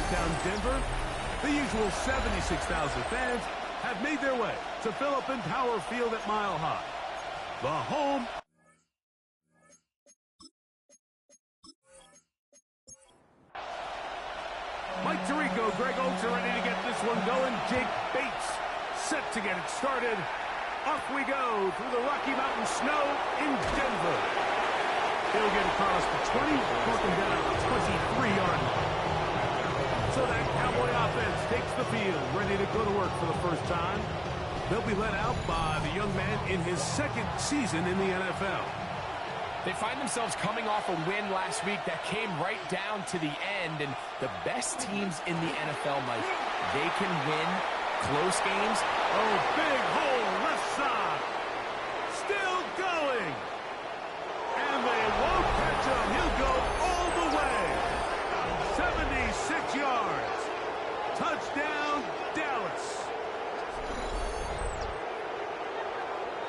downtown Denver, the usual 76,000 fans have made their way to Philip Power Field at Mile High, the home. Mike Tirico, Greg Oates are ready to get this one going. Jake Bates set to get it started. Off we go through the Rocky Mountain snow in Denver. He'll get across the 20, walking down the 23-yard line. So that Cowboy offense takes the field, ready to go to work for the first time. They'll be led out by the young man in his second season in the NFL. They find themselves coming off a win last week that came right down to the end, and the best teams in the NFL, Mike, they can win close games. Oh, big hole, left side. Still going. And they won't catch him. He'll go all the way. 76 yards. Touchdown, Dallas.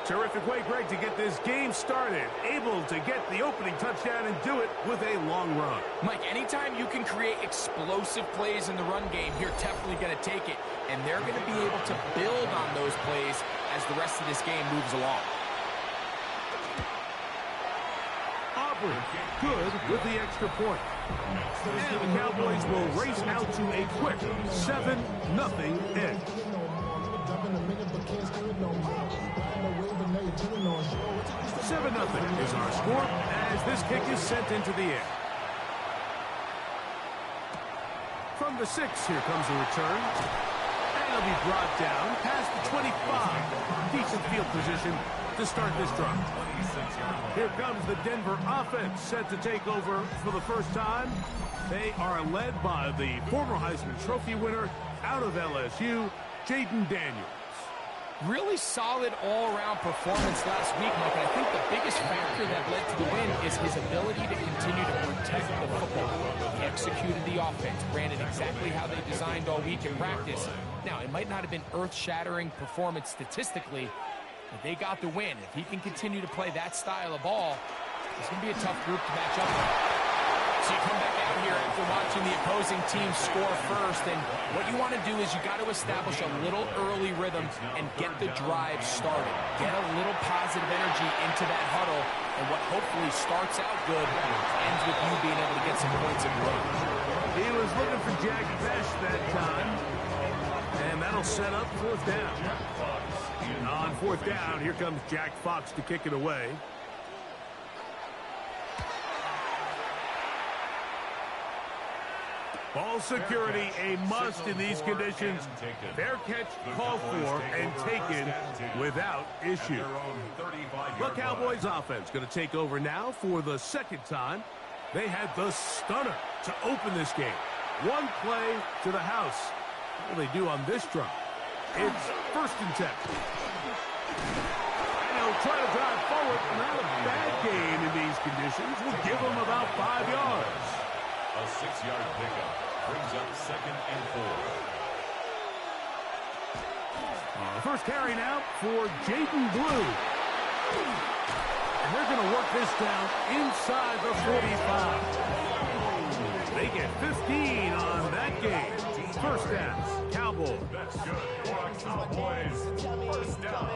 Terrific way, Greg, to get this game started. Able to get the opening touchdown and do it with a long run. Mike, anytime you can create explosive plays in the run game, you're definitely going to take it. And they're going to be able to build on those plays as the rest of this game moves along. Auburn, good with the extra point. And the Cowboys will race out to a quick 7-0 edge. 7-0 is our score as this kick is sent into the air. From the 6, here comes a return. And it'll be brought down past the 25. Decent field position to start this drive. Here comes the Denver offense set to take over for the first time. They are led by the former Heisman Trophy winner out of LSU, Jaden Daniels. Really solid all-around performance last week, Mike. And I think the biggest factor that led to the win is his ability to continue to protect the football. He executed the offense, ran it exactly how they designed all week in practice. Now, it might not have been earth-shattering performance statistically, but they got the win. If he can continue to play that style of ball, it's going to be a tough group to match up with. So you come back out here after watching the opposing team score first, and what you want to do is you got to establish a little early rhythm and get the drive started. Get a little positive energy into that huddle, and what hopefully starts out good ends with you being able to get some points of your own. He was looking for Jack Best that time, and that'll set up fourth down. On fourth down, here comes Jack Fox to kick it away. Ball security, a must in these conditions. Fair catch called for and taken without issue. The Cowboys offense going to take over now for the second time. They had the stunner to open this game. One play to the house. What do they do on this drive? It's 1st and 10. And he'll try to drive forward. Not a bad gain in these conditions. We'll give him about 5 yards. A 6-yard pickup brings up 2nd and 4. First carry now for Jaden Blue. And they're going to work this down inside the 45. They get 15 on that game. First down, Cowboys. That's good for our Cowboys. First down.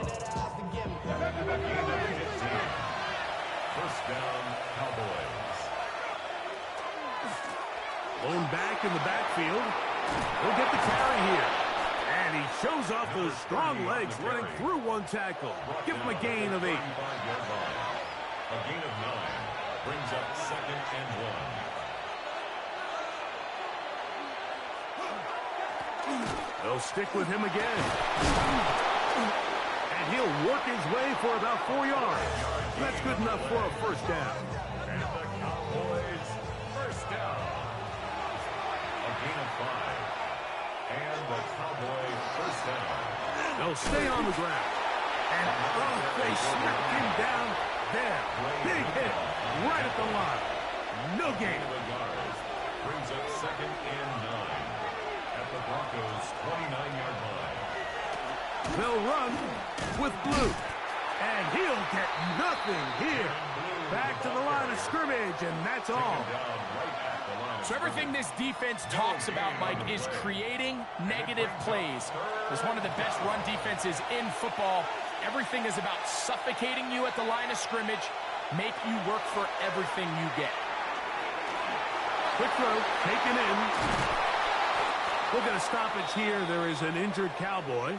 First down, Cowboys. Lone back in the backfield. He'll get the carry here. And he shows off those strong legs running through one tackle. Give him a gain of 8. A gain of 9 brings up 2nd and 1. They'll stick with him again. And he'll work his way for about 4 yards. That's good enough for a first down. And the Cowboys first down. A gain of 5. And the Cowboys first down. They'll stay on the ground. And they smacked him down there. Big hit right at the line. No gain. Brings up 2nd and 9 at the Broncos' 29-yard line. They'll run with Blue. And he'll get nothing here. Back to the line of scrimmage, and that's all. So everything this defense talks about, Mike, is creating negative plays. It's one of the best run defenses in football. Everything is about suffocating you at the line of scrimmage, make you work for everything you get. Quick throw, taken in. We'll get a stoppage here. There is an injured Cowboy.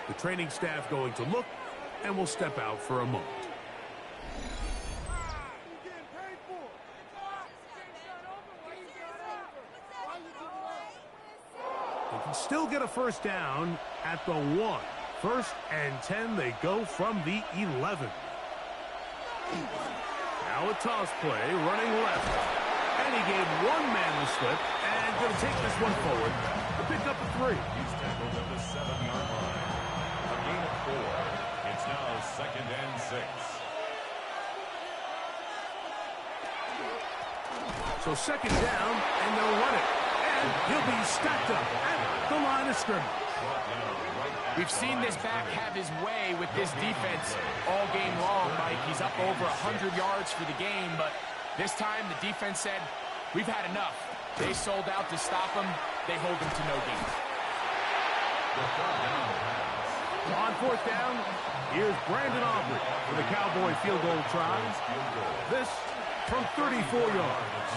The training staff going to look, and we'll step out for a moment. They can still get a first down at the 1. 1st and 10, they go from the 11. Now a toss play, running left. And he gave one man the slip, and going to take this one forward to pick up a 3. He's tackled at the 7-yard line. A gain of 4. It's now 2nd and 6. So 2nd down, and they'll run it. And he'll be stacked up at the line of scrimmage. We've seen this back have his way with this defense all game long, Mike. He's up over 100 yards for the game, but this time the defense said, we've had enough. They sold out to stop him. They hold him to no gain. On 4th down, here's Brandon Aubrey for the Cowboy field goal try. This from 34 yards.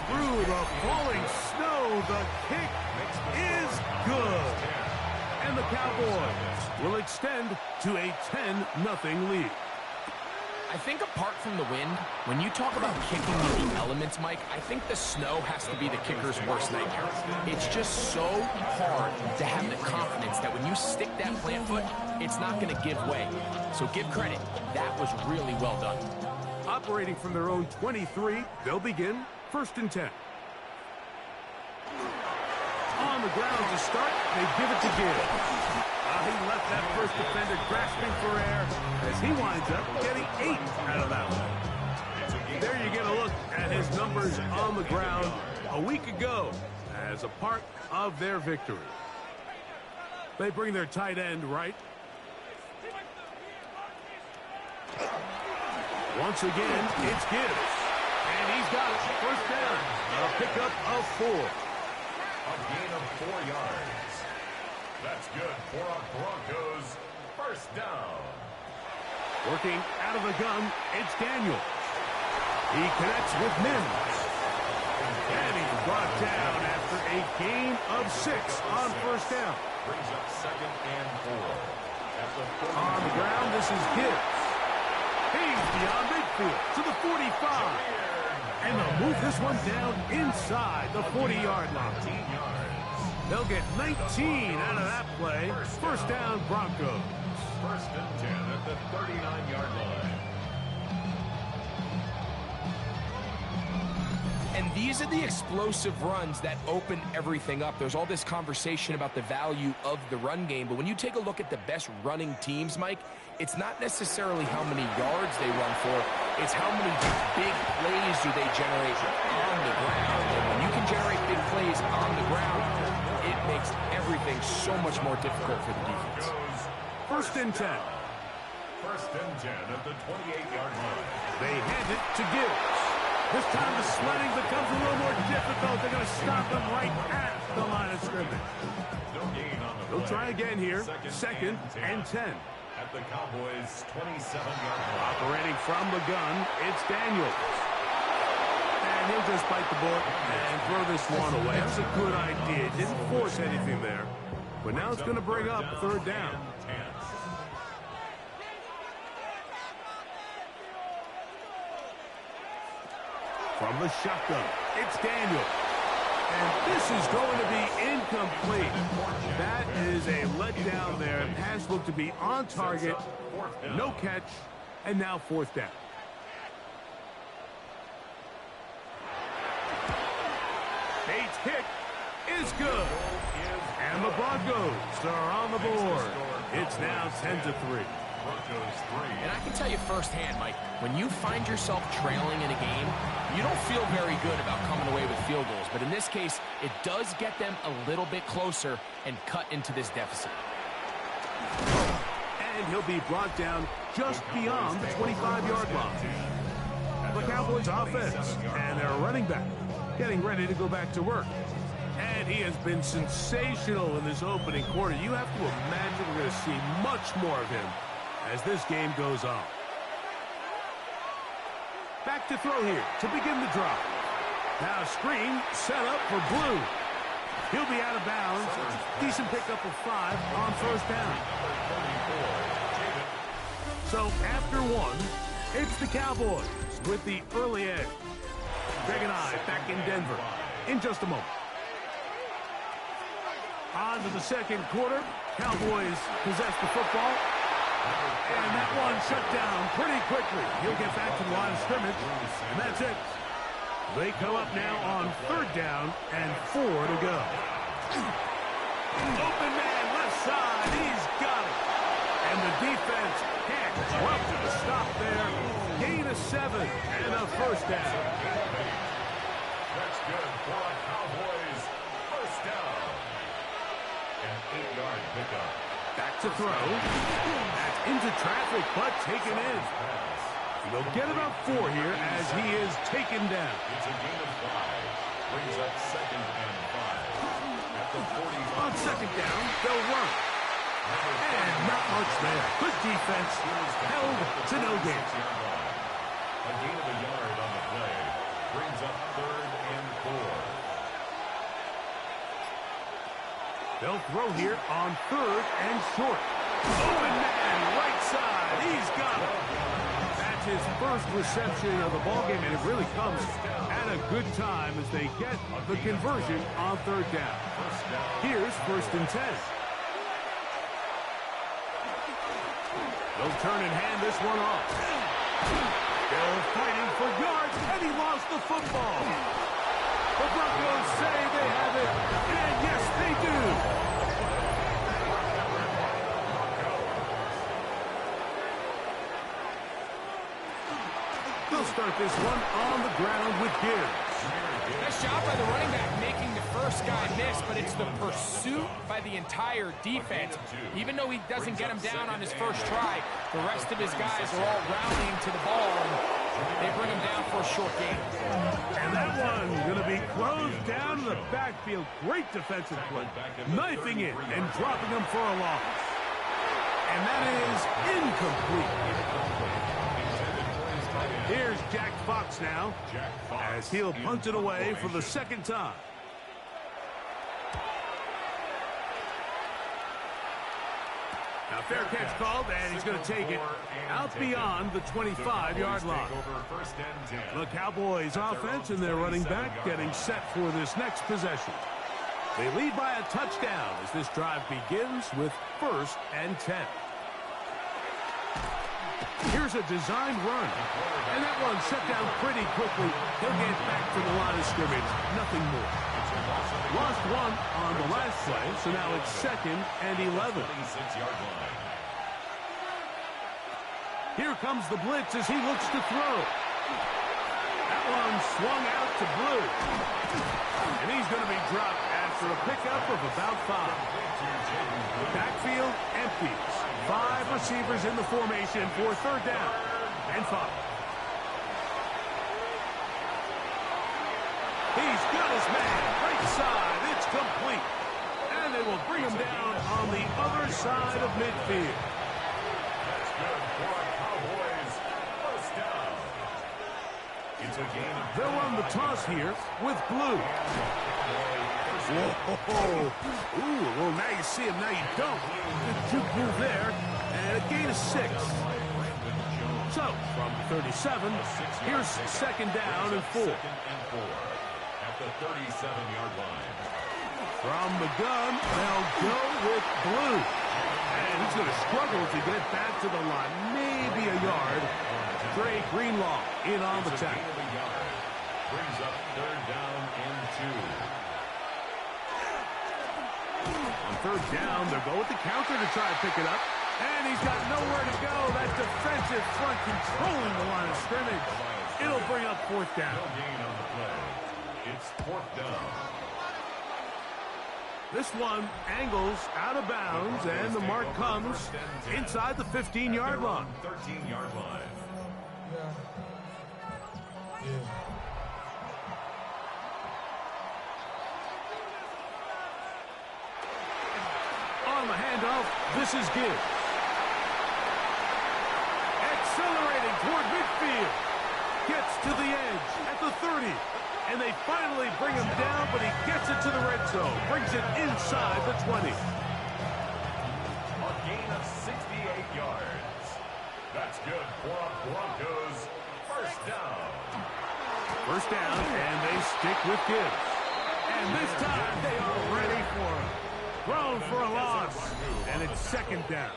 Through the falling snow, the kick is good. And the Cowboys will extend to a 10-0 lead. I think apart from the wind, when you talk about kicking in the elements, Mike, I think the snow has to be the kicker's worst nightmare. It's just so hard to have the confidence that when you stick that plant foot, it's not going to give way. So give credit. That was really well done. Operating from their own 23, they'll begin 1st and 10. On the ground to start, they give it to Gibbs. He left that first defender grasping for air as he winds up getting 8 out of that one. There you get a look at his numbers on the ground a week ago as a part of their victory. They bring their tight end right. Once again, it's Gibbs. And he's got it. 1st down. A pickup of 4. A gain of 4 yards. That's good for our Broncos. 1st down. Working out of the gun, it's Daniel. He connects with Mims. And he's brought down after a gain of 6 on 1st down. Brings up 2nd and 4. At the 40. On the ground, this is Gibbs. He's beyond midfield to the 45. And they'll move this one down inside the 40-yard line. They'll get 19 out of that play. 1st down, Broncos. 1st and 10 at the 39-yard line. And these are the explosive runs that open everything up. There's all this conversation about the value of the run game, but when you take a look at the best running teams, Mike, it's not necessarily how many yards they run for, it's how many big plays do they generate on the ground. And when you can generate big plays on the ground, it makes everything so much more difficult for the defense. 1st and 10. 1st and 10 at the 28-yard line. They hand it to Gibbs. This time the sledding becomes a little more difficult. They're going to stop him right at the line of scrimmage. No gain on the They'll play. try again here. 2nd and 10. At the Cowboys' 27-yard line. Operating from the gun, it's Daniels. And he'll just bite the bullet and throw this one away. That's a good idea. Didn't force anything there. But now it's going to bring up 3rd down. From the shotgun, it's Daniel. And this is going to be incomplete. That is a letdown there. Pass looked to be on target. No catch. And now 4th down. Bates' kick is good. And the Broncos are on the board. It's now 10-3. And I can tell you firsthand, Mike, when you find yourself trailing in a game, you don't feel very good about coming away with field goals. But in this case, it does get them a little bit closer and cut into this deficit. And he'll be brought down just beyond the 25-yard line. the Cowboys offense. And their running back getting ready to go back to work. And he has been sensational in this opening quarter. You have to imagine we're going to see much more of him as this game goes on. Back to throw here to begin the drive. Now screen set up for Blue. He'll be out of bounds. Decent pickup of 5 on first down. So after one, it's the Cowboys with the early edge. Greg and I back in Denver in just a moment. On to the second quarter. Cowboys possess the football. And that one shut down pretty quickly. He'll get back to the line of scrimmage. And that's it. They come up now on third down and 4 to go. Open man, left side. He's got it. And the defense can't drop to the stop there. Gain of 7 and a first down. That's good for a Cowboys first down. An 8-yard pickup. Back to throw. That's into traffic, but taken in. He'll get about 4 here as he is taken down. It's a gain of 5. Brings up 2nd and 5. At the 40. On second down, they'll run. And not much there. Good defense. Held to no gain. A gain of a yard on the play. Brings up 3rd and 4. They'll throw here on 3rd and short. Open man, right side. He's got it. That's his first reception of the ballgame, and it really comes at a good time as they get the conversion on 3rd down. Here's 1st and 10. They'll turn and hand this one off. Still fighting for yards, and he lost the football. The Broncos say they have it, and yes, they do. They'll start this one on the ground with Gibbs. Nice job by the running back making the first guy miss, but it's the pursuit by the entire defense. Even though he doesn't get him down on his first try, the rest of his guys are all rallying to the ball, and they bring him down for a short gain. And that one going to be closed down to the backfield. Great defensive play. Knifing it and dropping him for a loss. And that is incomplete. Here's Jack Fox now, as he'll punt it away for the 2nd time. Now fair catch called, and he's going to take it out beyond the 25-yard line. The Cowboys offense and their running back getting set for this next possession. They lead by a touchdown as this drive begins with 1st and 10. Here's a designed run. And that one shut down pretty quickly. He'll get back to the line of scrimmage. Nothing more. Lost 1 on the last play, so now it's 2nd and 11. Here comes the blitz as he looks to throw. That one swung out to Blue. And he's going to be dropped after a pickup of about 5. The backfield empties. 5 receivers in the formation for 3rd down and 5. He's got his man. Right side. It's complete. And they will bring him down on the other side of midfield. That's good for a Cowboys first down. It's a game. They'll run the toss here with Blue. Whoa. Ooh, well, now you see him, now you don't. Good juke move there, and a gain of 6. So, from 37, here's 2nd down and 4. At the 37-yard line. From the gun, they'll go with Blue. And he's going to struggle to get back to the line. Maybe a yard. Dre Greenlaw in on the tackle. Brings up 3rd down and 2. On 3rd down, they'll go with the counter to try and pick it up. And he's got nowhere to go. That defensive front controlling the line of scrimmage. It'll bring up 4th down. No gain on the play. It's 4th down. This one angles out of bounds, and the mark comes inside the 15-yard line. 13-yard line. handoff. This is Gibbs. Accelerating toward midfield. Gets to the edge at the 30. And they finally bring him down, but he gets it to the red zone. Brings it inside the 20. A gain of 68 yards. That's good for a Broncos first down. First down, and they stick with Gibbs. And this time, they are ready for him. Thrown for a loss, and it's second down.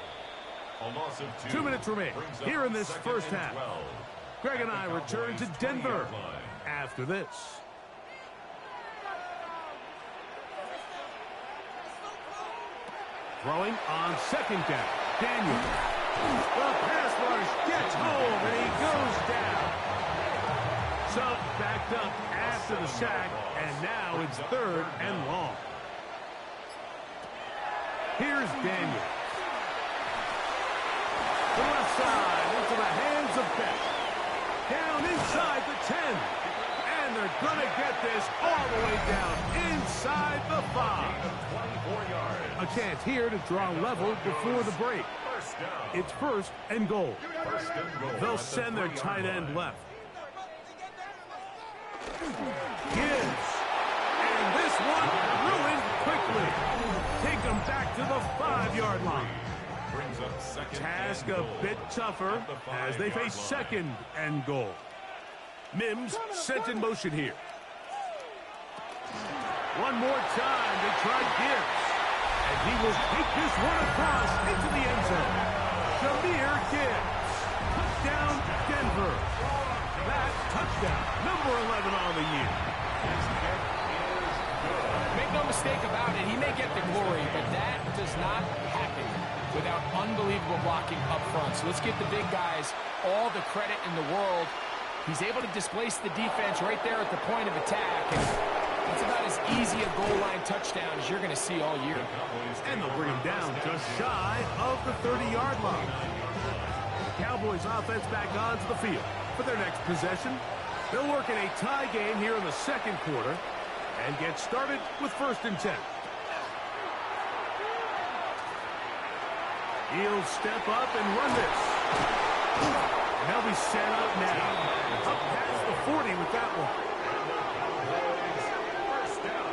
A loss of 2 minutes remain here in this first half. Greg and I return to Denver after this. Throwing on second down. Daniel. The pass rush gets home, and he goes down. So backed up after the sack, and now it's third and long. Here's Daniel. The left side into the hands of Beck. Down inside the 10. And they're going to get this all the way down inside the 5. 24 yards. A chance here to draw level before the break. First down. It's first and goal. First and goal. They'll send their tight end left. Gibbs. And this one ruined quickly. Take them back to the 5-yard line. Brings up second Task and a goal bit tougher at the as they 5-yard face line. second and goal. Mims sent in motion here. One more time they try Gibbs. And he will take this one across into the end zone. Jahmyr Gibbs. Touchdown, Denver. That touchdown, number 11 on the year. Make no mistake about it, he may get the glory, but that does not happen without unbelievable blocking up front. So let's give the big guys all the credit in the world. He's able to displace the defense right there at the point of attack. And it's about as easy a goal line touchdown as you're going to see all year. And they'll bring him down just shy of the 30-yard line. The Cowboys offense back onto the field for their next possession. They'll work in a tie game here in the second quarter and get started with first and 10. He'll step up and run this. And they'll be set up now. Up past the 40 with that one. First down.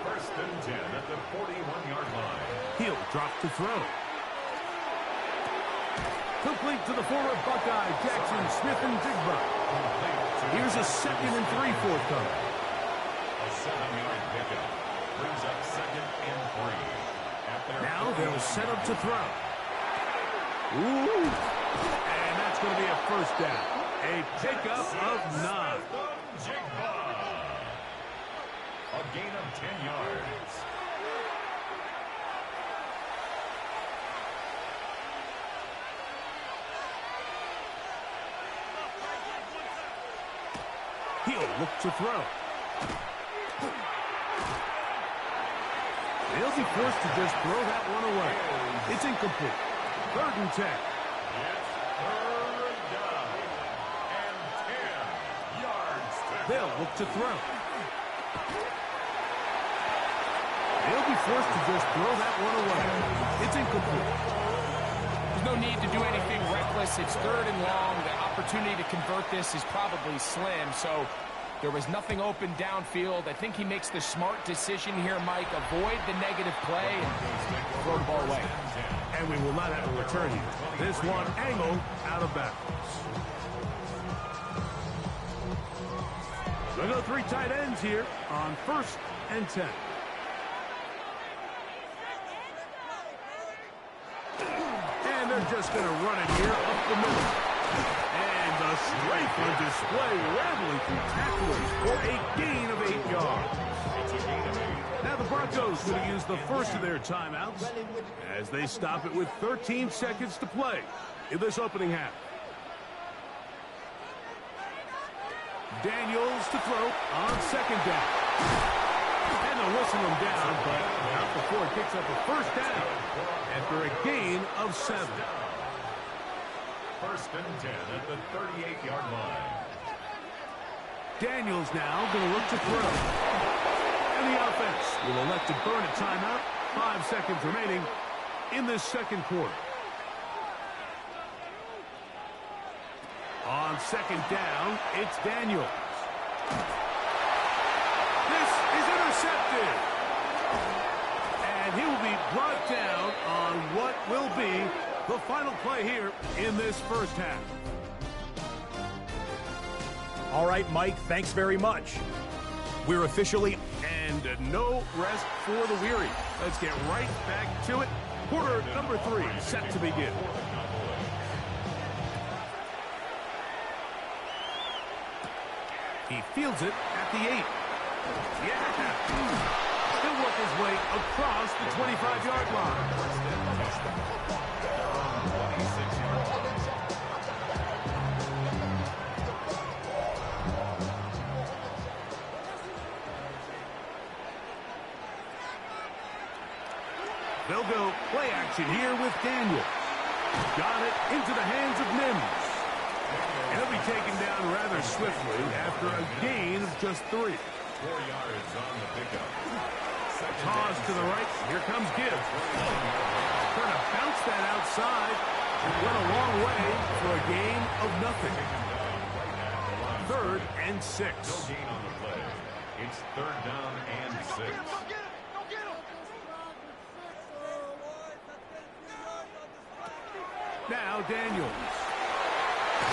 First and 10 at the 41-yard line. He'll drop to throw. Complete to the former Buckeye, Jackson Smith-Njigba. Here's a 2nd and 3 forthcoming. A 7-yard pickup. Brings up second and 3. Now they'll set up to throw. Ooh. And that's going to be a first down. A pickup of 9. A gain of 10 yards. He'll look to throw. They'll be forced to just throw that one away. It's incomplete. 3rd and 10. It's third down and 10 yards to They'll look to throw. They'll be forced to just throw that one away. It's incomplete. There's no need to do anything reckless. It's 3rd and long. The opportunity to convert this is probably slim. So there was nothing open downfield. I think he makes the smart decision here, Mike. Avoid the negative play and throw the ball away. And we will not have a return here. This one angled out of bounds. We'll go 3 tight ends here on 1st and 10. And they're just going to run it here up the middle. And the strength on display, rattling through tacklers for a gain of 8 yards. Now the Broncos going to use the first of their timeouts as they stop it with 13 seconds to play in this opening half. Daniels to throw on 2nd down. And they'll whistle him down, but not before it picks up a first down after a gain of 7. 1st and 10 at the 38-yard line. Daniels now going to look to throw. And the offense will elect to burn a timeout 5 seconds remaining in this second quarter. On second down, it's Daniels. This is intercepted. And he will be brought down on what will be the final play here in this first half. All right, Mike, thanks very much. We're officially... And no rest for the weary. Let's get right back to it. Quarter number 3 set to begin. He fields it at the 8. Yeah. He'll work his way across the 25-yard line. They'll go play action here with Daniel. Got it into the hands of Mims. And he'll be taken down rather swiftly after a gain of just 3. 4 yards on the pickup. Toss to the right. Here comes Gibbs. Trying to bounce that outside. It went a long way for a gain of nothing. 3rd and 6. No gain on the play. It's 3rd down and 6. Now Daniels.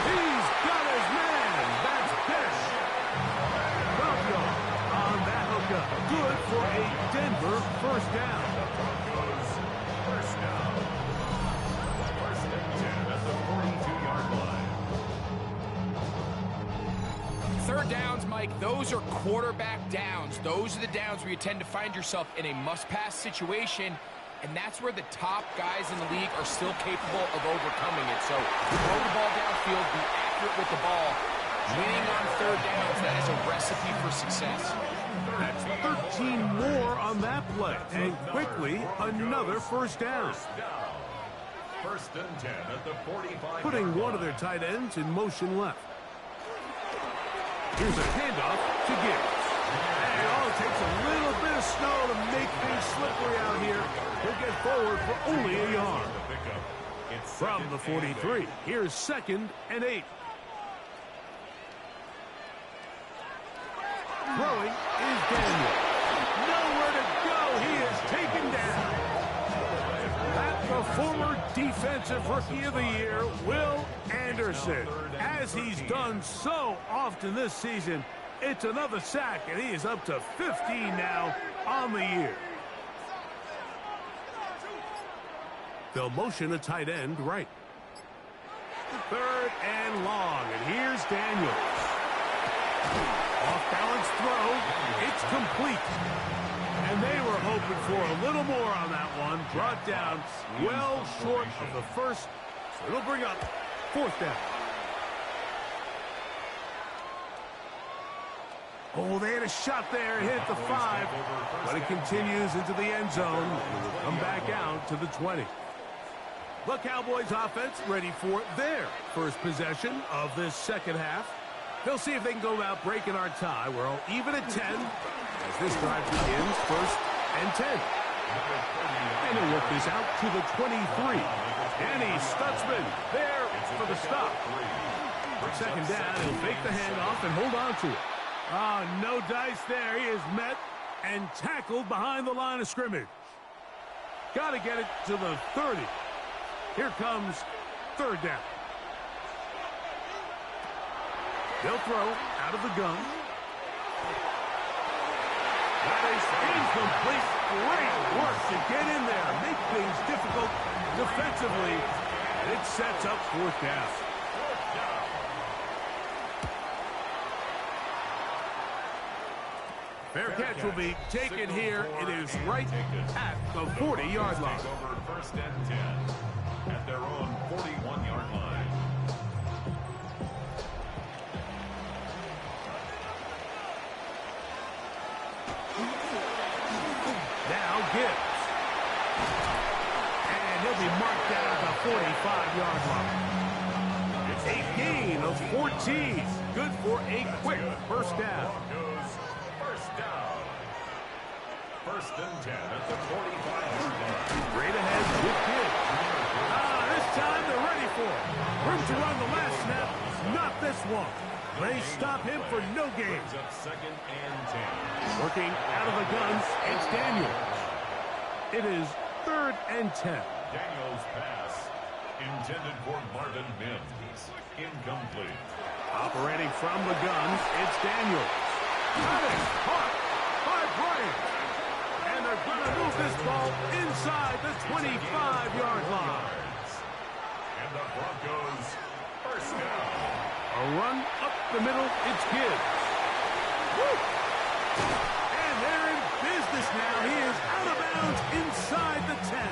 He's got his man. That's Bish. Broncos on that hookup. Good for a Denver first down. First down. 1st and 10 at the 42-yard line. 3rd downs, Mike, those are quarterback downs. Those are the downs where you tend to find yourself in a must-pass situation. And that's where the top guys in the league are still capable of overcoming it. So throw the ball downfield, be accurate with the ball. Winning on 3rd downs, that is a recipe for success. That's 13 more on that play. And quickly, another first down. 1st and 10 at the 45. Putting one of their tight ends in motion left. Here's a handoff to Gibbs. And it takes a little bit of snow to make things slippery out here. He'll get forward for only a yard. From the 43, here's 2nd and 8. Throwing is Daniel. Nowhere to go. He is taken down. At the former defensive rookie of the year, Will Anderson. As he's done so often this season, it's another sack, and he is up to 15 now on the year. They'll motion a tight end right. 3rd and long, and here's Daniels. Off-balance throw. It's complete. And they were hoping for a little more on that one. Brought down well short of the first, so it'll bring up 4th down. Oh, they had a shot there. It hit the 5, but it continues into the end zone. It will come back out to the 20. The Cowboys offense ready for their first possession of this second half. They'll see if they can go about breaking our tie. We're all even at 10 as this drive begins. 1st and 10. And he'll work this out to the 23. Danny Stutzman there for the stop. For 2nd down, he'll fake the handoff and hold on to it. Oh, no dice there. He is met and tackled behind the line of scrimmage. Got to get it to the 30. Here comes 3rd down. They'll throw out of the gun. That is incomplete. Great work to get in there. Make things difficult defensively. And it sets up 4th down. Fair catch will be taken here. It is right at the 40-yard line. Over 1st and 10 at their own 41-yard line. Now Gibbs. And he'll be marked down at the 45-yard line. It's a gain of 14. Good for a quick first down. First and 10 at the 45-yard line. Straight ahead with Gibbs. This time they're ready for it. Room to run the last snap. Not this one. They stop him for no gain. Brings up second and 10. Working out of the guns, it's Daniels. It is 3rd and 10. Daniels' pass intended for Marvin Mims. Incomplete. Operating from the guns, it's Daniels. Got it. Caught by Bryant. And they're going to move this ball inside the 25-yard line. And the Broncos first down. A run up the middle, it's Gibbs. Woo! And they're in business now. He is out of bounds inside the 10.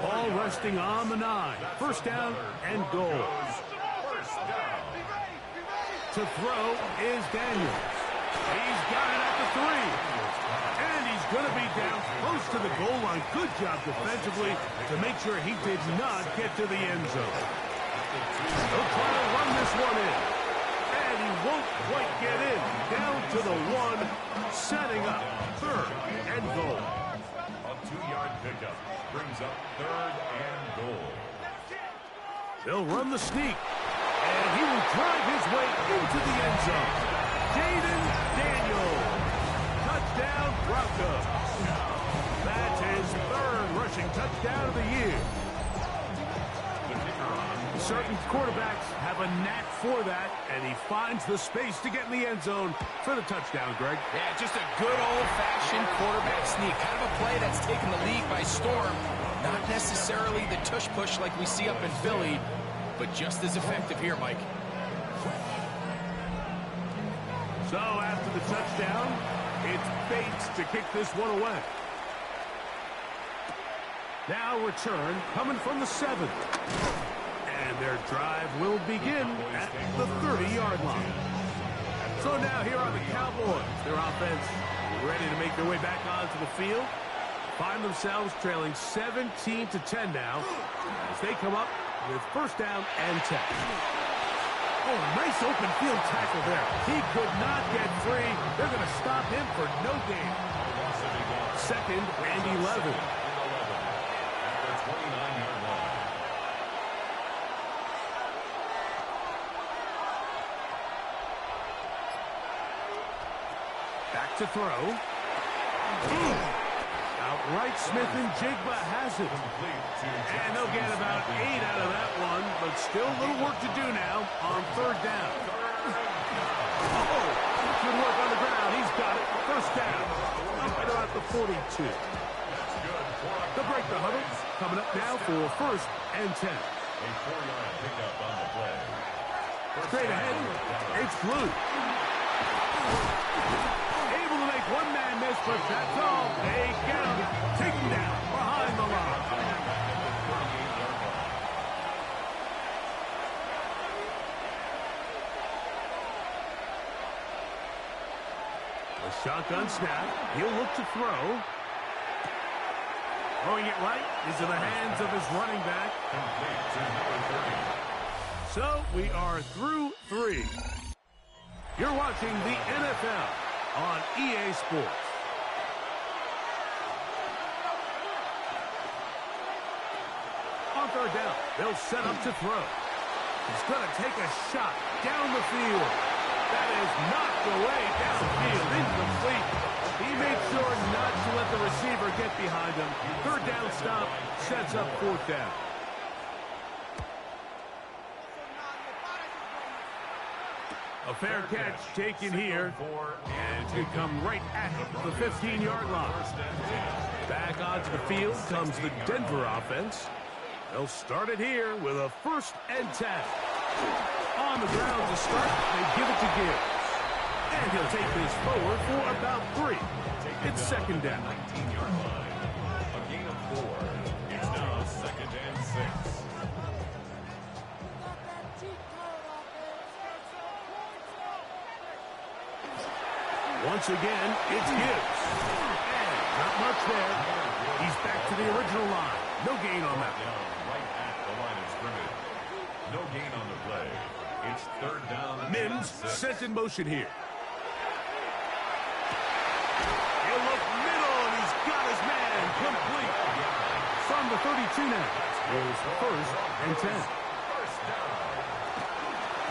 Ball resting on the 9. First down and goal. First down. To throw is Daniels. He's got it at the 3. And he's going to be down close to the goal line. Good job defensively to make sure he did not get to the end zone. He'll try to run this one in. And he won't quite get in. Down to the 1, setting up 3rd and goal. A 2-yard pickup brings up 3rd and goal. They'll run the sneak. And he will drive his way into the end zone. Jaden Daniels. Touchdown, Broncos. That's his 3rd rushing touchdown of the year. Certain quarterbacks have a knack for that, and he finds the space to get in the end zone for the touchdown, Greg. Yeah, just a good old-fashioned quarterback sneak. Kind of a play that's taken the league by storm. Not necessarily the tush-push like we see up in Philly, but just as effective here, Mike. So after the touchdown, it's Bates to kick this one away. Now return coming from the 7th. And their drive will begin at the 30-yard line. So now here are the Cowboys. Their offense ready to make their way back onto the field. Find themselves trailing 17-10 now as they come up with first down and 10. Oh, nice open field tackle there. He could not get free. They're going to stop him for no gain. 2nd and 11. At the 29-yard line. Back to throw. Outright Smith and Jigba has it. And they'll get about 8 out of that one, but still a little work to do now on 3rd down. Oh, good work on the ground. He's got it. First down. Up at about the 42. They'll break the huddle. Coming up now for 1st and 10. A 4-yard pickup on the play. Straight ahead. It's Blue. Able to make one man miss, but that's all. They get him. Take him down behind the line. A shotgun snap. He'll look to throw. Throwing it right into the hands of his running back. So we are through 3. You're watching the NFL on EA Sports. On 3rd down, they'll set up to throw. He's going to take a shot down the field. That is knocked away downfield, incomplete. He made sure not to let the receiver get behind him. 3rd down stop sets up 4th down. A fair catch taken here, and it's going to come right at the 15-yard line. Back onto the field comes the Denver offense. They'll start it here with a 1st and 10. On the ground to start, they give it to Gibbs. And he'll take this forward for about 3. It's 2nd down. 19-yard line. A gain of 4. It's now 2nd and 6. Once again, it's Gibbs. And not much there. He's back to the original line. No gain on that one. Right at the line of scrimmage. No gain on the play. It's 3rd down. Mims sent in motion here. He'll look complete. From the 32 now. Is first and 10.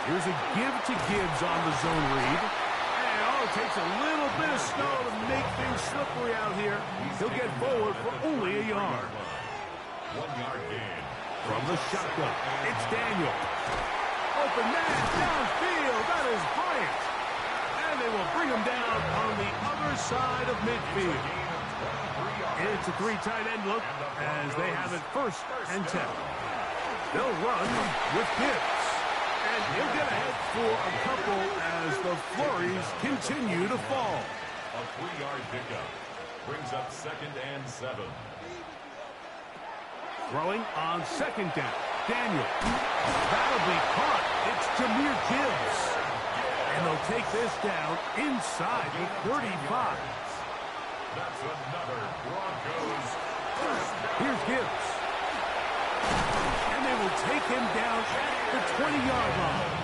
Here's a give to Gibbs on the zone read. And it takes a little bit of snow to make things slippery out here. He'll get forward for only a yard. 1 yard gain. From the shotgun, it's Daniel. Open man downfield. That is Bryant. And they will bring him down on the other side of midfield. It's a 3 tight end look as they have it first and 10. They'll run with Gibbs. And he'll get ahead for a couple as the flurries continue to fall. A 3-yard pickup brings up 2nd and 7. Throwing on 2nd down. Daniel. That'll be caught. It's Jahmyr Gibbs. And they'll take this down inside the 35. That's another Broncos first down. Here's Gibbs. And they will take him down at the 20-yard line.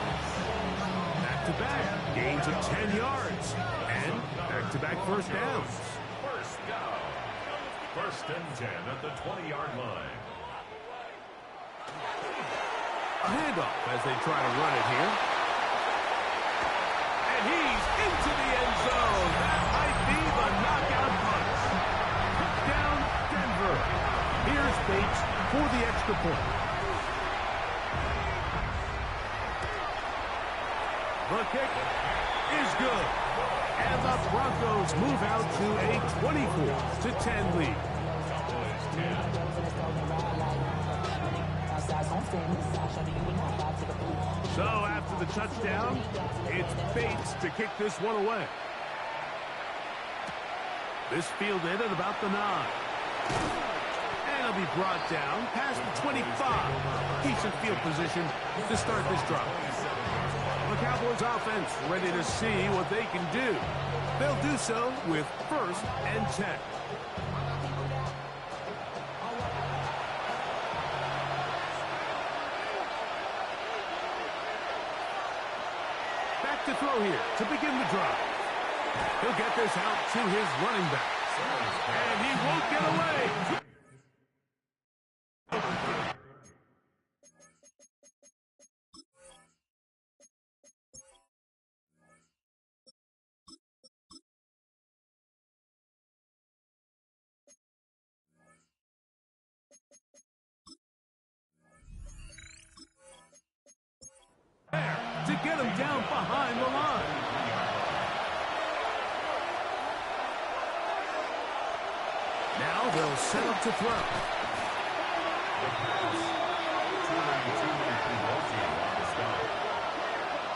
Back-to-back gains of 10 yards. And back-to-back first downs. First down. 1st and 10 at the 20-yard line. A handoff as they try to run it here. And he's into the end zone. That might be the knockout punch. Touchdown, Denver. Here's Bates for the extra point. The kick is good. And the Broncos move out to a 24-10 lead. So after the touchdown, it's Bates to kick this one away. This fielded at about the 9. And it'll be brought down past the 25. Decent field position to start this drive. The Cowboys offense ready to see what they can do. They'll do so with 1st and 10. Back to throw here to begin the drive. He'll get this out to his running back. And he won't get away. To get him down behind the line. Now they'll set up to throw. The pass.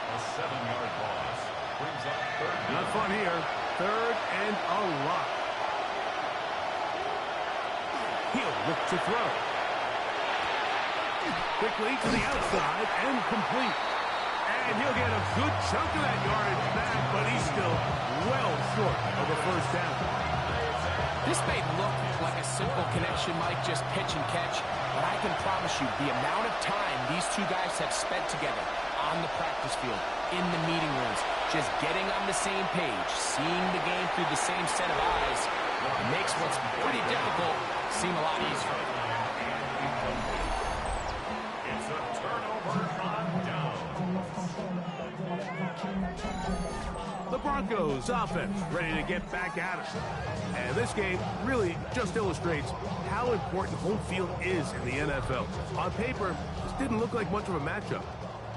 A 7-yard loss brings up 3rd. Not fun here. 3rd and a lot. He'll look to throw. Quickly to the outside and complete. And he'll get a good chunk of that yardage back, but he's still well short of a first down. This may look like a simple connection, Mike, just pitch and catch, but I can promise you the amount of time these two guys have spent together on the practice field, in the meeting rooms, just getting on the same page, seeing the game through the same set of eyes, makes what's pretty difficult seem a lot easier. It's a turnover on down. The Broncos offense ready to get back at it. And this game really just illustrates how important home field is in the NFL. On paper, this didn't look like much of a matchup,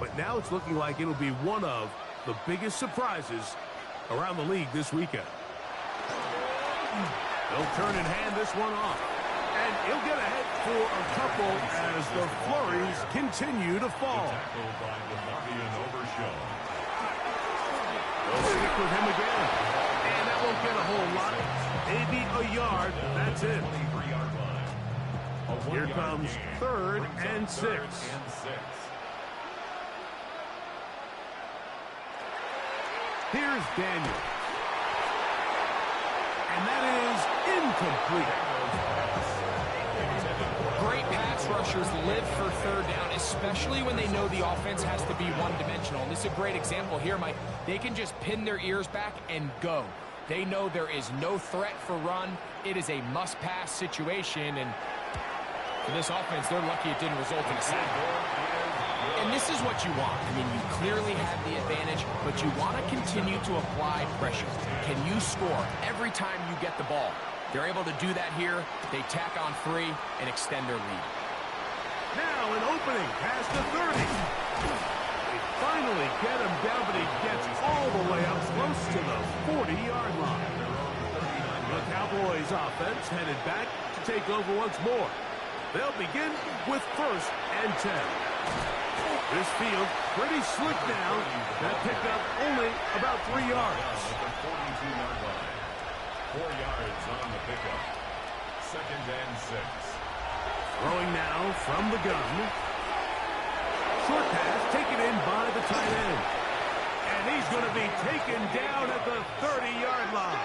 but now it's looking like it'll be one of the biggest surprises around the league this weekend. They'll turn and hand this one off. And he'll get ahead for a couple as the flurries continue to fall. Tackled by Overshow. They'll stick with him again. And that won't get a whole lot. Maybe a yard. That's it. 3-yard line. A Here 1-yard comes gain 3rd brings and up 6. 3rd and 6. Here's Daniel. And that is incomplete. Great pass rushers live for 3rd down, especially when they know the offense has to be one-dimensional. And this is a great example here, Mike. They can just pin their ears back and go. They know there is no threat for run. It is a must-pass situation, and for this offense, they're lucky it didn't result in a sack. And this is what you want. I mean, you clearly have the advantage, but you want to continue to apply pressure. Can you score every time you get the ball? They're able to do that here. They tack on 3 and extend their lead. Now an opening past the 30. They finally get him down, but he gets all the way up close to the 40-yard line. The Cowboys offense headed back to take over once more. They'll begin with 1st and 10. This field pretty slick now. That picked up only about 3 yards. 42-yard line. 4 yards on the pickup. 2nd and 6. Throwing now from the gun. Short pass taken in by the tight end. And he's going to be taken down at the 30-yard line.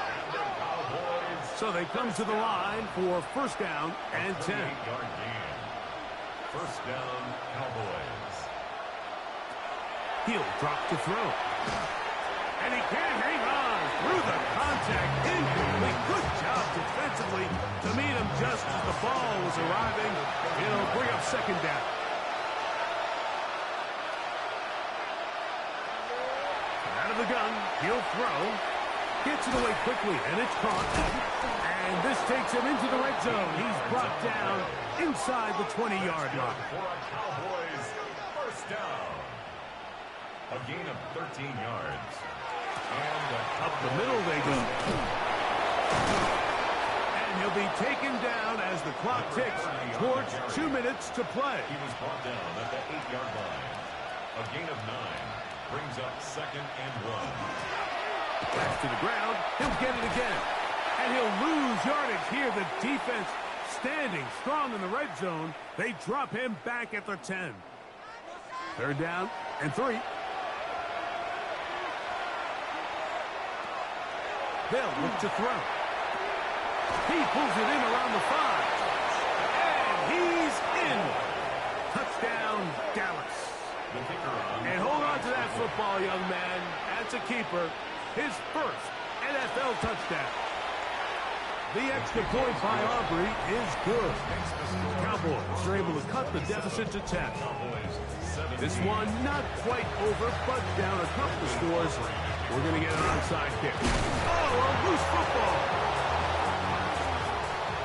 So they come to the line for 1st down and 10. 38-yard gain. 1st down, Cowboys. He'll drop to throw. And he can't hang on through the contact. Incomplete. Good job defensively to meet him just as the ball was arriving. It'll bring up 2nd down. Out of the gun, he'll throw. Gets it away quickly, and it's caught. And this takes him into the red zone. He's brought down inside the 20-yard line. For a Cowboys 1st down. A gain of 13 yards. And Up the middle they go. And he'll be taken down as the clock ticks towards 2 minutes to play. he was brought down at the 8-yard line. A gain of 9 brings up 2nd and 1. Back to the ground. He'll get it again. And he'll lose yardage here. The defense standing strong in the red zone. They drop him back at the 10. 3rd down and 3. They'll look to throw. He pulls it in around the 5. And he's in. Touchdown, Dallas. And hold on to that football, young man. That's a keeper. His 1st NFL touchdown. The extra point by Aubrey is good. Cowboys are able to cut the deficit to 10. This one not quite over, but down a couple of scores. We're going to get an onside kick. Oh, a loose football.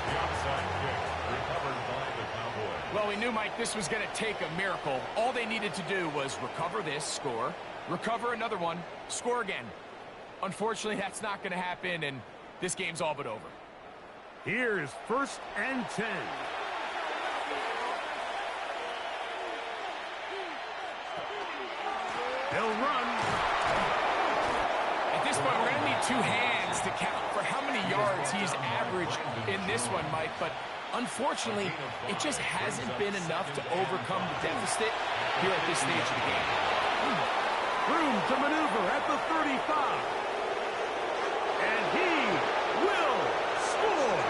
The onside kick recovered by the Cowboys. Well, we knew, Mike, this was going to take a miracle. All they needed to do was recover this, score, recover another one, score again. Unfortunately, that's not going to happen, and this game's all but over. Here's 1st and 10. They'll run. At this point, we're going to need 2 hands to count for how many yards he's averaged in this one, Mike. But unfortunately, it just hasn't been enough to overcome the deficit here at this stage of the game. Room to maneuver at the 35. And he will score.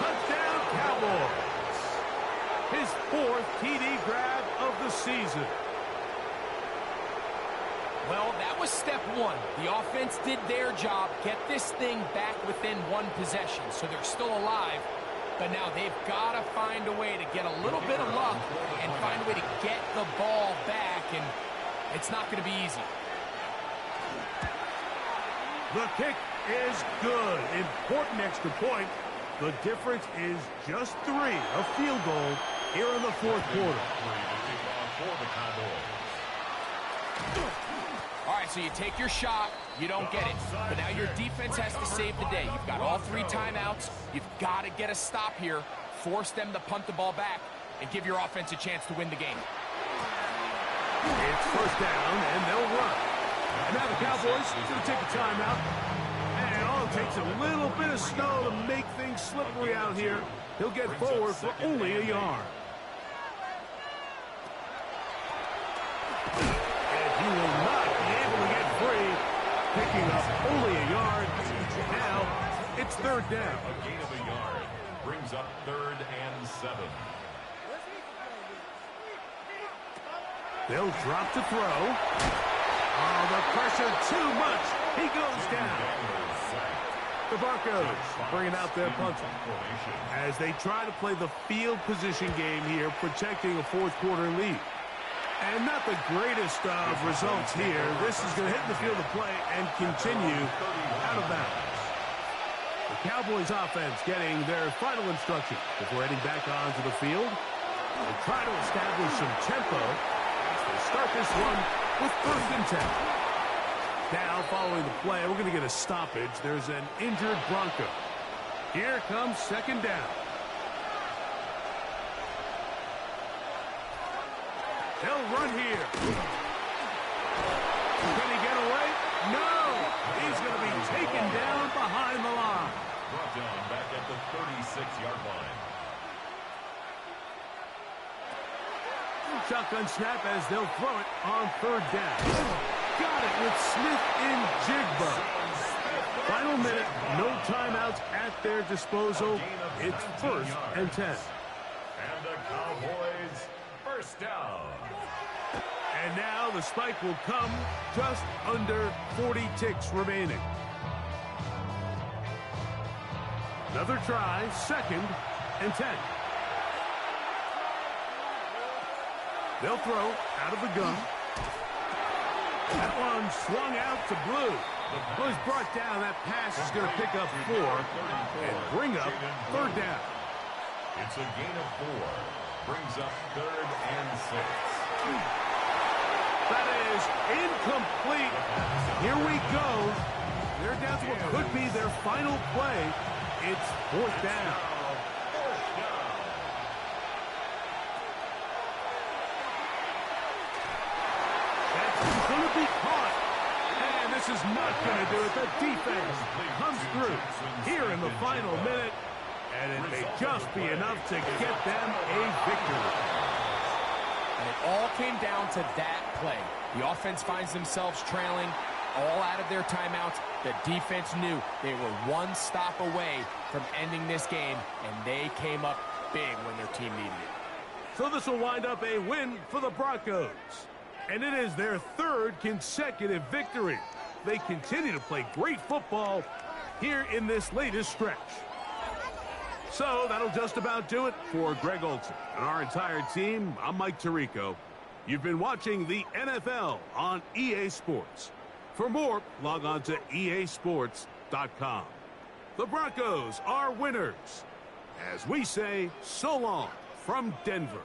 Touchdown, Cowboys. His 4th TD grab of the season. Well, that was step 1. The offense did their job, get this thing back within 1 possession, so they're still alive. But now they've got to find a way to get a little bit of luck and find a way to get the ball back, and it's not going to be easy. The kick is good. Important extra point. The difference is just 3. A field goal here in the 4th quarter. For the Cowboys. All right, so you take your shot, you don't get it. But now your defense has to save the day. You've got all 3 timeouts. You've got to get a stop here, force them to punt the ball back, and give your offense a chance to win the game. It's 1st down, and they'll run. And now the Cowboys are going to take a timeout. And all it takes a little bit of snow to make things slippery out here. He'll get forward for only a yard. And he will not be able to get free, picking up only a yard. Now it's 3rd down. A gain of a yard brings up 3rd and 7. They'll drop to throw. Oh, the pressure too much. He goes down. The Broncos bringing out their punter as they try to play the field position game here, protecting a fourth-quarter lead. And not the greatest of results here. This is going to hit the field of play and continue out of bounds. The Cowboys offense getting their final instruction before heading back onto the field. They try to establish some tempo as they start this one with 1st and 10. Now, following the play, we're going to get a stoppage. There's an injured Bronco. Here comes 2nd down. They'll run here. Can he get away? No! He's going to be taken down behind the line. Brought down back at the 36-yard line. Shotgun snap as they'll throw it on 3rd down. Got it with Smith in Jigba. Final minute, no timeouts at their disposal. It's 1st and 10. And the Cowboys 1st down. And now the spike will come just under 40 ticks remaining. Another try, 2nd and 10. They'll throw out of the gun. That one swung out to Blue. Was brought down. That pass is going to pick up 4 and bring up 3rd down. It's a gain of 4. Brings up 3rd and 6. That is incomplete. Here we go. They're down to what could be their final play. It's 4th down. That's going to be caught. And this is not going to do it. The defense comes through here in the final minute. And it may just be enough to get them a victory. And it all came down to that play. The offense finds themselves trailing, all out of their timeouts. The defense knew they were one stop away from ending this game, and they came up big when their team needed it. So this will wind up a win for the Broncos. And it is their 3rd consecutive victory. They continue to play great football here in this latest stretch. So that'll just about do it for Greg Olson and our entire team. I'm Mike Tirico. You've been watching the NFL on EA Sports. For more, log on to easports.com. The Broncos are winners. As we say, so long from Denver.